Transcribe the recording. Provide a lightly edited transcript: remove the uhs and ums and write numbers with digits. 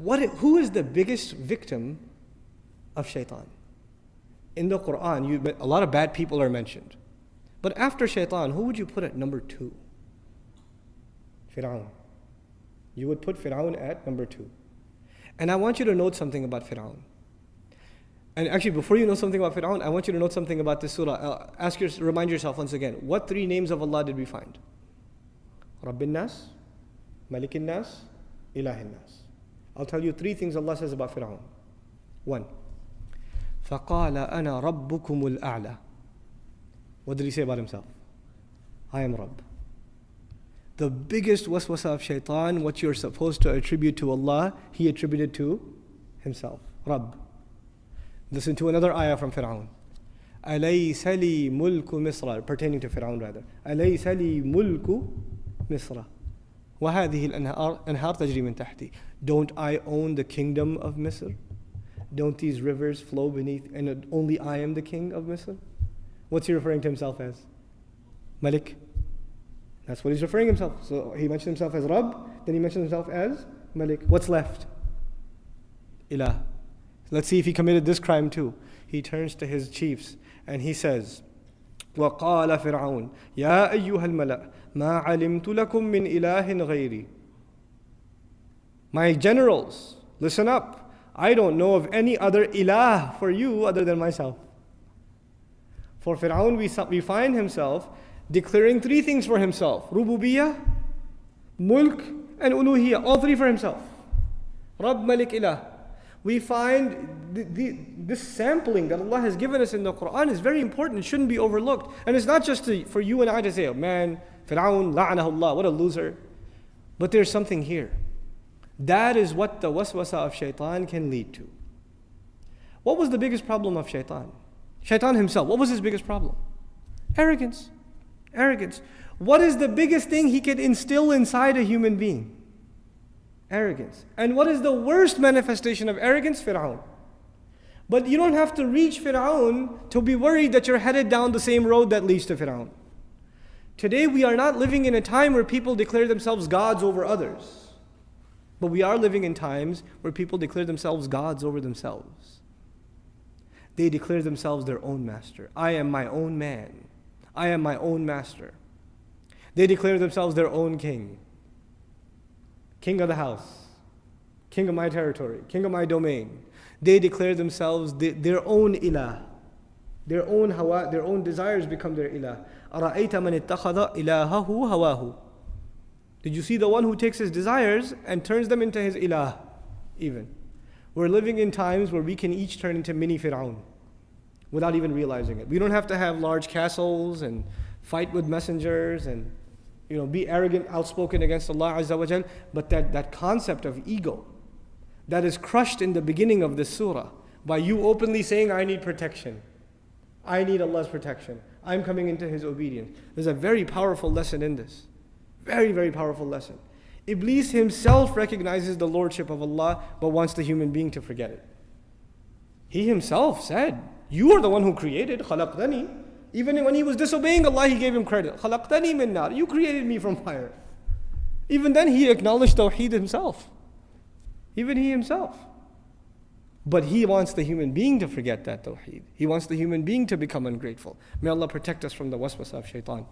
Who is the biggest victim of shaitan? In the Qur'an, a lot of bad people are mentioned. But after shaitan, who would you put at number 2? Fir'aun. You would put Fir'aun at number 2. And I want you to note something about Fir'aun. And actually, before you know something about Fir'aun, I want you to note something about this surah. Remind yourself once again, what 3 names of Allah did we find? Rabbin Nas, Malikin Nas, Ilahin Nas. I'll tell you 3 things Allah says about Fir'aun. 1. فَقَالَ أَنَا رَبُّكُمُ الْأَعْلَى. What did he say about himself? I am Rabb. The biggest waswasa of shaitan, what you're supposed to attribute to Allah, he attributed to himself. Rabb. Listen to another ayah from Fir'aun. أَلَيْسَ لِي مُلْكُ مِصْرَ, pertaining to Fir'aun rather. أَلَيْسَ لِي مُلْكُ مِصْرَ وَهَذِهِ الْأَنْهَارُ تَجْرِي مِنْ تَحْتِي. Don't I own the kingdom of Misr? Don't these rivers flow beneath, and only I am the king of Misr? What's he referring to himself as? Malik. That's what he's referring himself. So he mentioned himself as Rabb, then he mentioned himself as Malik. What's left? Ilah. Let's see if he committed this crime too. He turns to his chiefs and he says, وَقَالَ فِرْعَوْنَ يَا أَيُّهَا الْمَلَأ مَا عَلِمْتُ لَكُم مِّنْ إِلَٰهٍ غَيْرِي. My generals, listen up. I don't know of any other ilah for you other than myself. For Fir'aun, we find himself declaring 3 things for himself. Rububiyyah, Mulk, and Uluhiyyah. All 3 for himself. Rabb, Malik, Ilah. We find this sampling that Allah has given us in the Qur'an is very important. It shouldn't be overlooked. And it's not just for you and I to say, oh man, Fir'aun, la'anahullah, what a loser. But there's something here. That is what the waswasa of shaitan can lead to. What was the biggest problem of shaitan? Shaitan himself, what was his biggest problem? Arrogance. Arrogance. What is the biggest thing he could instill inside a human being? Arrogance. And what is the worst manifestation of arrogance? Fir'aun. But you don't have to reach Fir'aun to be worried that you're headed down the same road that leads to Fir'aun. Today we are not living in a time where people declare themselves gods over others. But we are living in times where people declare themselves gods over themselves. They declare themselves their own master. I am my own man. I am my own master. They declare themselves their own king. King of the house. King of my territory. King of my domain. They declare themselves their own ilah. Their own hawa, their own desires become their ilah. أَرَأَيْتَ مَنِ اتَّخَذَ إِلَهَهُ هَوَاهُ. Did you see the one who takes his desires and turns them into his ilah? Even. We're living in times where we can each turn into mini Fir'aun without even realizing it. We don't have to have large castles and fight with messengers and be arrogant, outspoken against Allah Azza wa Jal. But that concept of ego that is crushed in the beginning of this surah by you openly saying, I need protection. I need Allah's protection. I'm coming into His obedience. There's a very powerful lesson in this. Very, very powerful lesson. Iblis himself recognizes the lordship of Allah but wants the human being to forget it. He himself said, you are the one who created, khalaqtani. Even when he was disobeying Allah, he gave him credit. Khalaqtani min nar. You created me from fire. Even then he acknowledged Tawheed himself. Even he himself. But he wants the human being to forget that Tawheed. He wants the human being to become ungrateful. May Allah protect us from the waswasa of shaitan.